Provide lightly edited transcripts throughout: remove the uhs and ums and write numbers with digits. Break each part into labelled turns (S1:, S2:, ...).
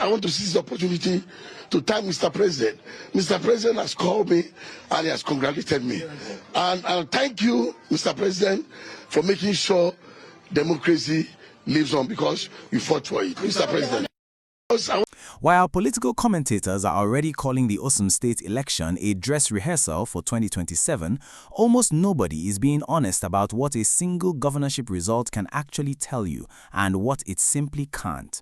S1: I want to seize the opportunity to thank Mr. President. Mr. President has called me and he has congratulated me. And thank you, Mr. President, for making sure democracy lives on, because you fought for it, Mr. President.
S2: While political commentators are already calling the Osun state election a dress rehearsal for 2027, almost nobody is being honest about what a single governorship result can actually tell you and what it simply can't.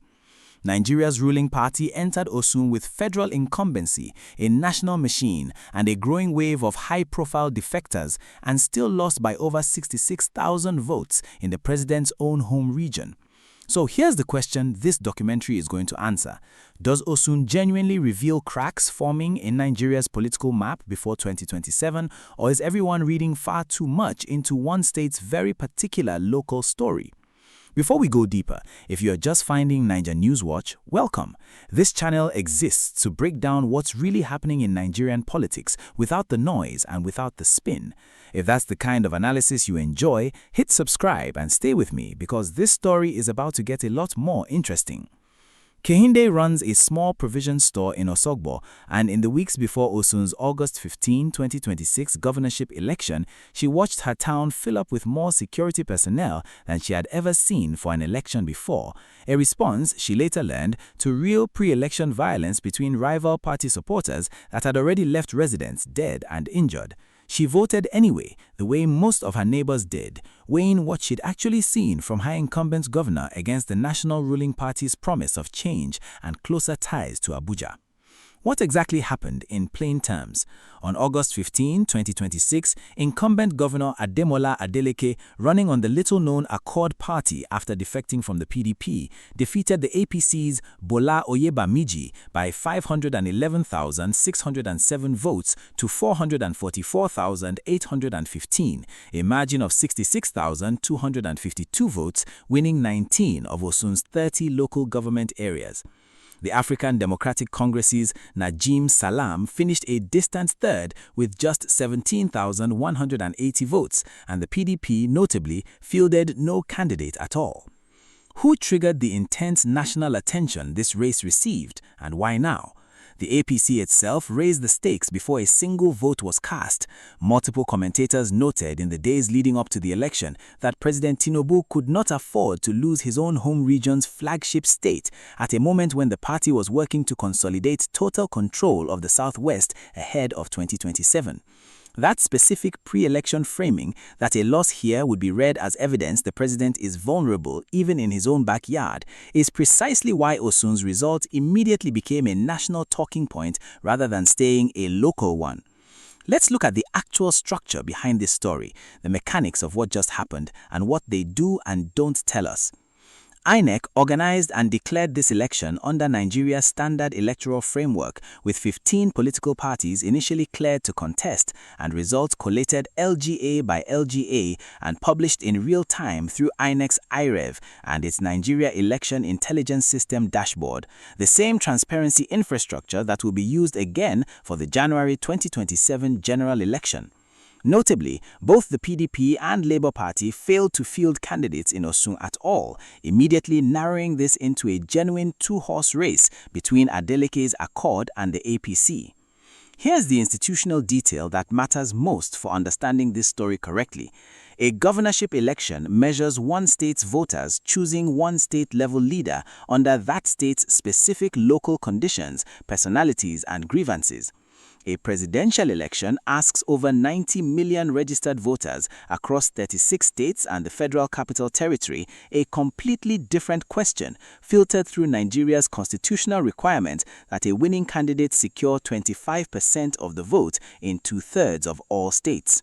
S2: Nigeria's ruling party entered Osun with federal incumbency, a national machine, and a growing wave of high-profile defectors, and still lost by over 66,000 votes in the president's own home region. So here's the question this documentary is going to answer. Does Osun genuinely reveal cracks forming in Nigeria's political map before 2027, or is everyone reading far too much into one state's very particular local story? Before we go deeper, if you're just finding NaijaNewsWatch, welcome. This channel exists to break down what's really happening in Nigerian politics without the noise and without the spin. If that's the kind of analysis you enjoy, hit subscribe and stay with me, because this story is about to get a lot more interesting. Kehinde runs a small provision store in Osogbo, and in the weeks before Osun's August 15, 2026 governorship election, she watched her town fill up with more security personnel than she had ever seen for an election before, a response, she later learned, to real pre-election violence between rival party supporters that had already left residents dead and injured. She voted anyway, the way most of her neighbors did, weighing what she'd actually seen from her incumbent governor against the national ruling party's promise of change and closer ties to Abuja. What exactly happened in plain terms? On August 15, 2026, incumbent Governor Ademola Adeleke, running on the little-known Accord Party after defecting from the PDP, defeated the APC's Bola Oyebamiji by 511,607 votes to 444,815, a margin of 66,252 votes, winning 19 of Osun's 30 local government areas. The African Democratic Congress's Najim Salam finished a distant third with just 17,180 votes, and the PDP notably fielded no candidate at all. Who triggered the intense national attention this race received, and why now? The APC itself raised the stakes before a single vote was cast. Multiple commentators noted in the days leading up to the election that President Tinubu could not afford to lose his own home region's flagship state at a moment when the party was working to consolidate total control of the Southwest ahead of 2027. That specific pre-election framing, that a loss here would be read as evidence the president is vulnerable even in his own backyard, is precisely why Osun's result immediately became a national talking point rather than staying a local one. Let's look at the actual structure behind this story, the mechanics of what just happened, and what they do and don't tell us. INEC organized and declared this election under Nigeria's standard electoral framework, with 15 political parties initially cleared to contest, and results collated LGA by LGA and published in real time through INEC's IREV and its Nigeria Election Intelligence System dashboard, the same transparency infrastructure that will be used again for the January 2027 general election. Notably, both the PDP and Labour Party failed to field candidates in Osun at all, immediately narrowing this into a genuine two-horse race between Adeleke's Accord and the APC. Here's the institutional detail that matters most for understanding this story correctly. A governorship election measures one state's voters choosing one state-level leader under that state's specific local conditions, personalities, and grievances. A presidential election asks over 90 million registered voters across 36 states and the Federal Capital Territory a completely different question, filtered through Nigeria's constitutional requirement that a winning candidate secure 25% of the vote in two-thirds of all states.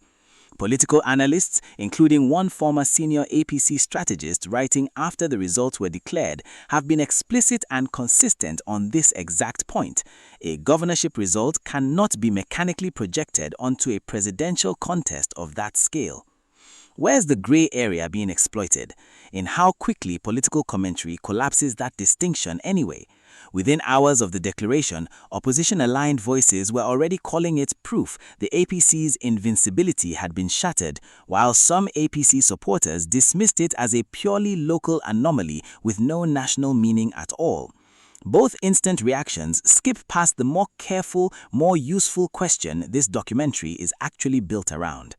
S2: Political analysts, including one former senior APC strategist writing after the results were declared, have been explicit and consistent on this exact point. A governorship result cannot be mechanically projected onto a presidential contest of that scale. Where's the gray area being exploited? In how quickly political commentary collapses that distinction anyway? Within hours of the declaration, opposition-aligned voices were already calling it proof the APC's invincibility had been shattered, while some APC supporters dismissed it as a purely local anomaly with no national meaning at all. Both instant reactions skip past the more careful, more useful question this documentary is actually built around.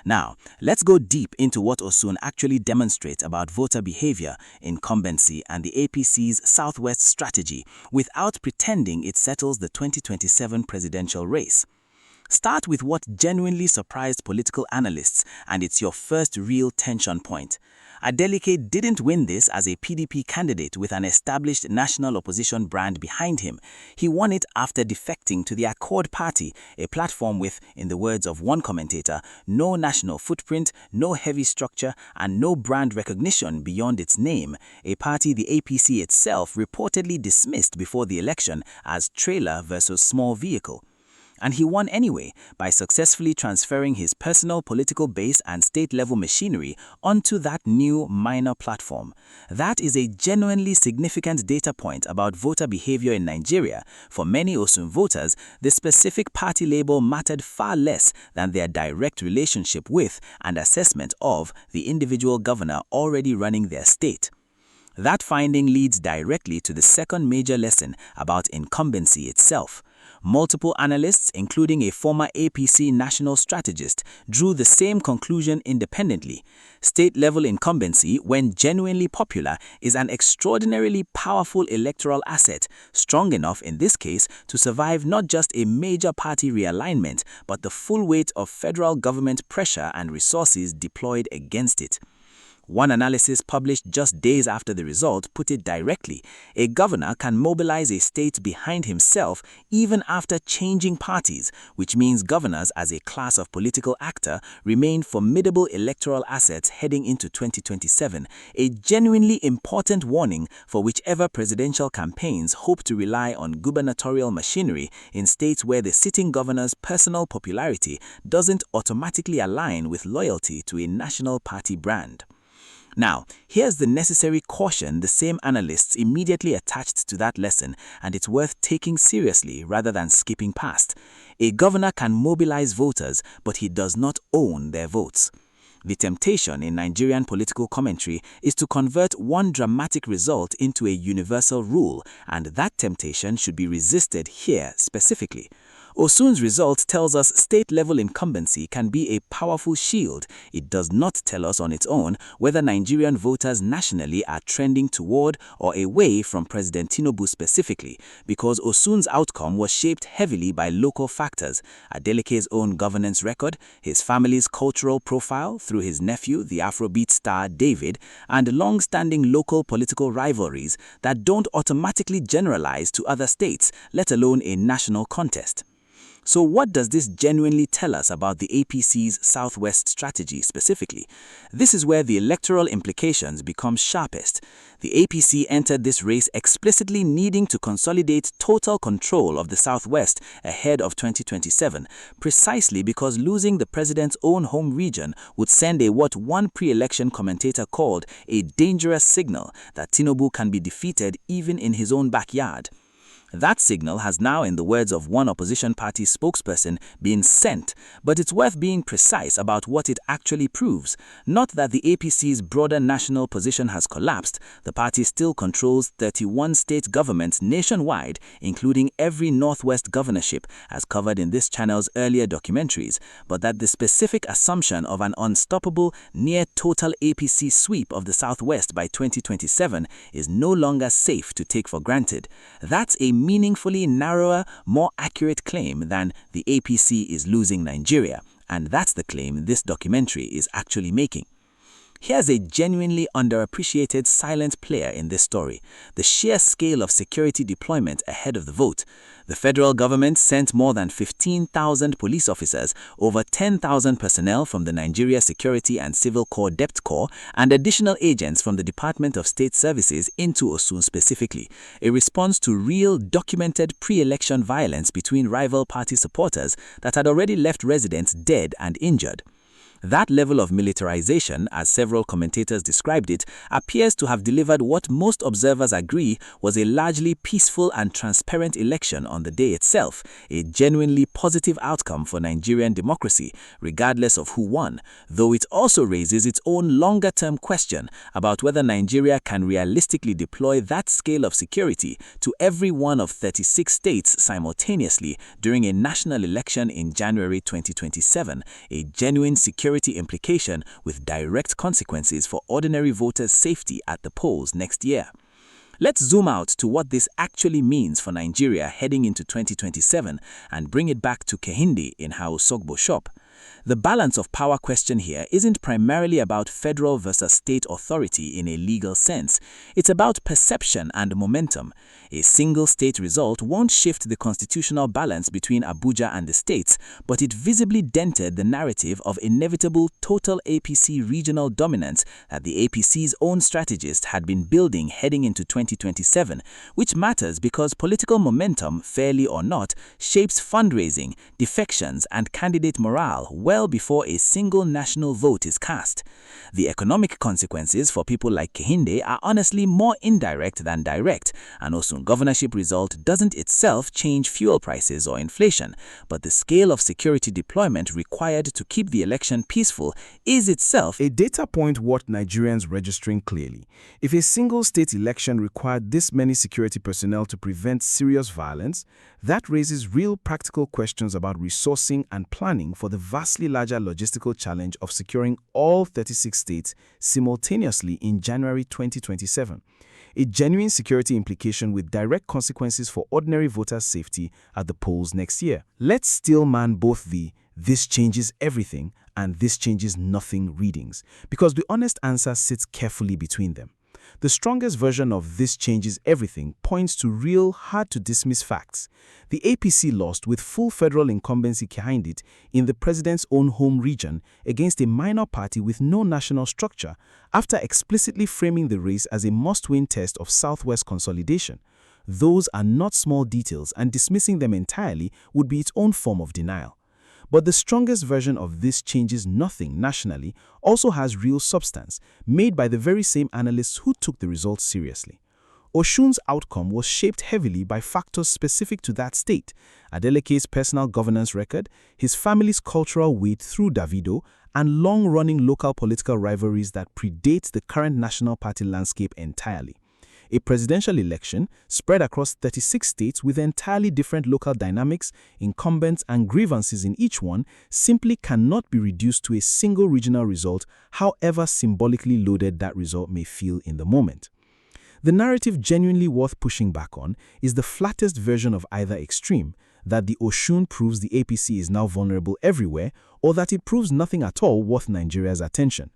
S2: Now, let's go deep into what Osun actually demonstrates about voter behavior, incumbency, and the APC's Southwest strategy without pretending it settles the 2027 presidential race. Start with what genuinely surprised political analysts, and it's your first real tension point. Adeleke didn't win this as a PDP candidate with an established national opposition brand behind him. He won it after defecting to the Accord Party, a platform with, in the words of one commentator, no national footprint, no heavy structure, and no brand recognition beyond its name, a party the APC itself reportedly dismissed before the election as trailer versus small vehicle. And he won anyway by successfully transferring his personal political base and state-level machinery onto that new minor platform. That is a genuinely significant data point about voter behavior in Nigeria. For many Osun voters, the specific party label mattered far less than their direct relationship with and assessment of the individual governor already running their state. That finding leads directly to the second major lesson about incumbency itself. Multiple analysts, including a former APC national strategist, drew the same conclusion independently. State-level incumbency, when genuinely popular, is an extraordinarily powerful electoral asset, strong enough in this case to survive not just a major party realignment, but the full weight of federal government pressure and resources deployed against it. One analysis published just days after the result put it directly: a governor can mobilize a state behind himself even after changing parties, which means governors as a class of political actor remain formidable electoral assets heading into 2027, a genuinely important warning for whichever presidential campaigns hope to rely on gubernatorial machinery in states where the sitting governor's personal popularity doesn't automatically align with loyalty to a national party brand. Now, here's the necessary caution the same analysts immediately attached to that lesson, and it's worth taking seriously rather than skipping past. A governor can mobilize voters, but he does not own their votes. The temptation in Nigerian political commentary is to convert one dramatic result into a universal rule, and that temptation should be resisted here specifically. Osun's result tells us state-level incumbency can be a powerful shield. It does not tell us on its own whether Nigerian voters nationally are trending toward or away from President Tinubu specifically, because Osun's outcome was shaped heavily by local factors: Adeleke's own governance record, his family's cultural profile through his nephew, the Afrobeat star David, and long-standing local political rivalries that don't automatically generalize to other states, let alone a national contest. So what does this genuinely tell us about the APC's Southwest strategy specifically? This is where the electoral implications become sharpest. The APC entered this race explicitly needing to consolidate total control of the Southwest ahead of 2027, precisely because losing the president's own home region would send what one pre-election commentator called a dangerous signal that Tinubu can be defeated even in his own backyard. That signal has now, in the words of one opposition party spokesperson, been sent, but it's worth being precise about what it actually proves. Not that the APC's broader national position has collapsed. The party still controls 31 state governments nationwide, including every Northwest governorship, as covered in this channel's earlier documentaries, but that the specific assumption of an unstoppable, near-total APC sweep of the Southwest by 2027 is no longer safe to take for granted. That's a meaningfully narrower, more accurate claim than the APC is losing Nigeria, and that's the claim this documentary is actually making. Here's a genuinely underappreciated silent player in this story: the sheer scale of security deployment ahead of the vote. The federal government sent more than 15,000 police officers, over 10,000 personnel from the Nigeria Security and Civil Corps Depth Corps, and additional agents from the Department of State Services into Osun specifically, a response to real, documented pre-election violence between rival party supporters that had already left residents dead and injured. That level of militarization, as several commentators described it, appears to have delivered what most observers agree was a largely peaceful and transparent election on the day itself, a genuinely positive outcome for Nigerian democracy, regardless of who won, though it also raises its own longer-term question about whether Nigeria can realistically deploy that scale of security to every one of 36 states simultaneously during a national election in January 2027, a genuine security implication with direct consequences for ordinary voters' safety at the polls next year. Let's zoom out to what this actually means for Nigeria heading into 2027 and bring it back to Kehinde in How Sogbo Shop. The balance of power question here isn't primarily about federal versus state authority in a legal sense. It's about perception and momentum. A single state result won't shift the constitutional balance between Abuja and the states, but it visibly dented the narrative of inevitable total APC regional dominance that the APC's own strategists had been building heading into 2027, which matters because political momentum, fairly or not, shapes fundraising, defections, and candidate morale well before a single national vote is cast. The economic consequences for people like Kehinde are honestly more indirect than direct. An Osun governorship result doesn't itself change fuel prices or inflation, but the scale of security deployment required to keep the election peaceful is itself
S3: a data point worth Nigerians registering clearly. If a single state election required this many security personnel to prevent serious violence, that raises real practical questions about resourcing and planning for the vastly larger logistical challenge of securing all 36 states simultaneously in January 2027. A genuine security implication with direct consequences for ordinary voters' safety at the polls next year. Let's still man both the "this changes everything" and "this changes nothing" readings, because the honest answer sits carefully between them. The strongest version of "this changes everything" points to real, hard-to-dismiss facts. The APC lost with full federal incumbency behind it in the president's own home region against a minor party with no national structure, after explicitly framing the race as a must-win test of Southwest consolidation. Those are not small details, and dismissing them entirely would be its own form of denial. But the strongest version of "this changes nothing" nationally also has real substance, made by the very same analysts who took the results seriously. Osun's outcome was shaped heavily by factors specific to that state: Adeleke's personal governance record, his family's cultural weight through Davido, and long-running local political rivalries that predate the current national party landscape entirely. A presidential election spread across 36 states with entirely different local dynamics, incumbents, and grievances in each one simply cannot be reduced to a single regional result, however symbolically loaded that result may feel in the moment. The narrative genuinely worth pushing back on is the flattest version of either extreme, that the Osun proves the APC is now vulnerable everywhere, or that it proves nothing at all worth Nigeria's attention.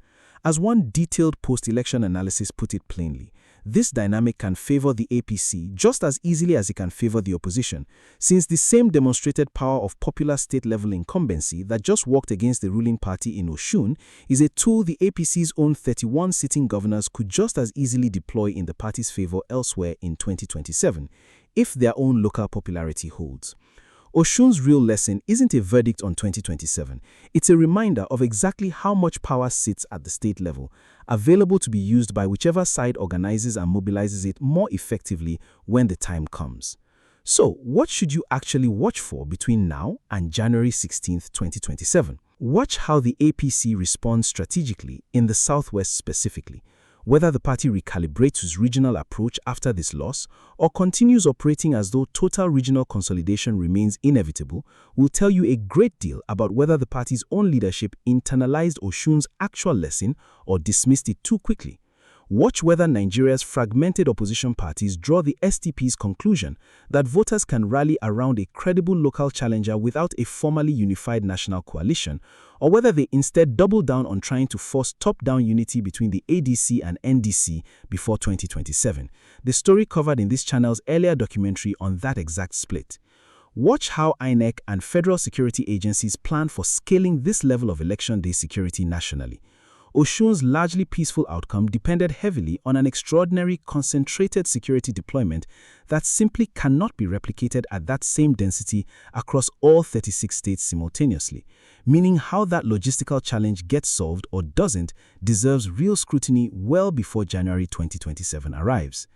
S3: As one detailed post-election analysis put it plainly, this dynamic can favor the APC just as easily as it can favor the opposition, since the same demonstrated power of popular state-level incumbency that just worked against the ruling party in Osun is a tool the APC's own 31 sitting governors could just as easily deploy in the party's favor elsewhere in 2027, if their own local popularity holds. Osun's real lesson isn't a verdict on 2027, it's a reminder of exactly how much power sits at the state level, available to be used by whichever side organizes and mobilizes it more effectively when the time comes. So, what should you actually watch for between now and January 16, 2027? Watch how the APC responds strategically in the Southwest specifically, whether the party recalibrates its regional approach after this loss or continues operating as though total regional consolidation remains inevitable will tell you a great deal about whether the party's own leadership internalized Osun's actual lesson or dismissed it too quickly. Watch whether Nigeria's fragmented opposition parties draw the STP's conclusion that voters can rally around a credible local challenger without a formally unified national coalition, or whether they instead double down on trying to force top-down unity between the ADC and NDC before 2027. The story covered in this channel's earlier documentary on that exact split. Watch how INEC and federal security agencies plan for scaling this level of election day security nationally. Osun's largely peaceful outcome depended heavily on an extraordinary concentrated security deployment that simply cannot be replicated at that same density across all 36 states simultaneously, meaning how that logistical challenge gets solved or doesn't deserves real scrutiny well before January 2027 arrives.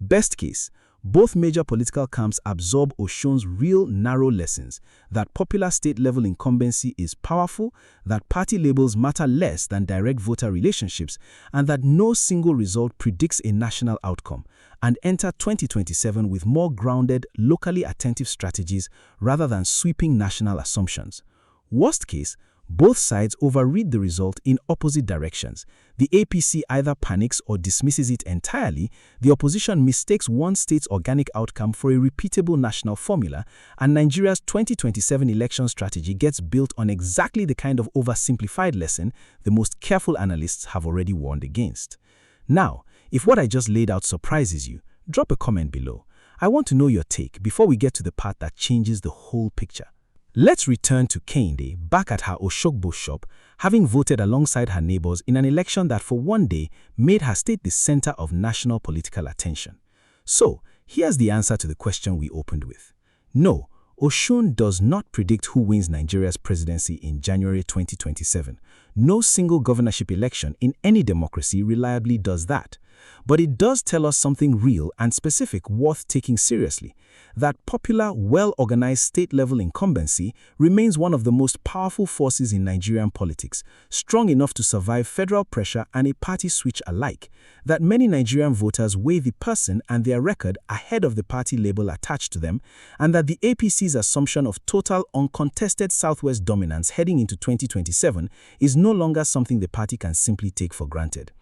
S3: Best case, both major political camps absorb Osun's real narrow lessons that popular state-level incumbency is powerful, that party labels matter less than direct voter relationships, and that no single result predicts a national outcome, and enter 2027 with more grounded, locally attentive strategies rather than sweeping national assumptions. Worst case, both sides overread the result in opposite directions. The APC either panics or dismisses it entirely, the opposition mistakes one state's organic outcome for a repeatable national formula, and Nigeria's 2027 election strategy gets built on exactly the kind of oversimplified lesson the most careful analysts have already warned against. Now, if what I just laid out surprises you, drop a comment below. I want to know your take before we get to the part that changes the whole picture. Let's return to Kehinde back at her Oshogbo shop, having voted alongside her neighbors in an election that for one day made her state the center of national political attention. So, here's the answer to the question we opened with. No, Osun does not predict who wins Nigeria's presidency in January 2027. No single governorship election in any democracy reliably does that. But it does tell us something real and specific worth taking seriously, that popular, well-organized state-level incumbency remains one of the most powerful forces in Nigerian politics, strong enough to survive federal pressure and a party switch alike, that many Nigerian voters weigh the person and their record ahead of the party label attached to them, and that the APC's assumption of total, uncontested Southwest dominance heading into 2027 is no longer something the party can simply take for granted.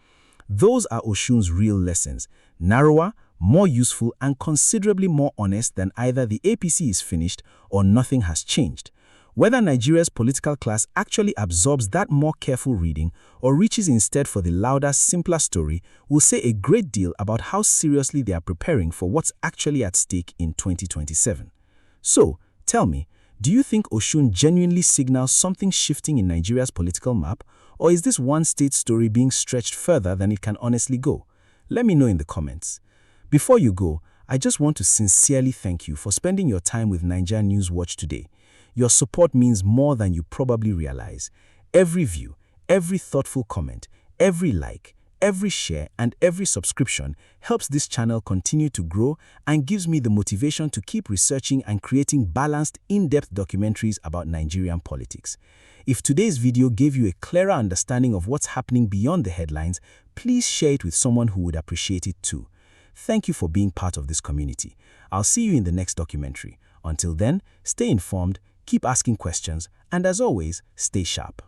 S3: Those are Osun's real lessons, narrower, more useful, and considerably more honest than either the APC is finished or nothing has changed. Whether Nigeria's political class actually absorbs that more careful reading or reaches instead for the louder, simpler story will say a great deal about how seriously they are preparing for what's actually at stake in 2027. So, tell me, do you think Osun genuinely signals something shifting in Nigeria's political map, or is this one state story being stretched further than it can honestly go? Let me know in the comments. Before you go, I just want to sincerely thank you for spending your time with NaijaNewsWatch today. Your support means more than you probably realize. Every view, every thoughtful comment, every like, every share, and every subscription helps this channel continue to grow and gives me the motivation to keep researching and creating balanced, in-depth documentaries about Nigerian politics. If today's video gave you a clearer understanding of what's happening beyond the headlines, please share it with someone who would appreciate it too. Thank you for being part of this community. I'll see you in the next documentary. Until then, stay informed, keep asking questions, and as always, stay sharp.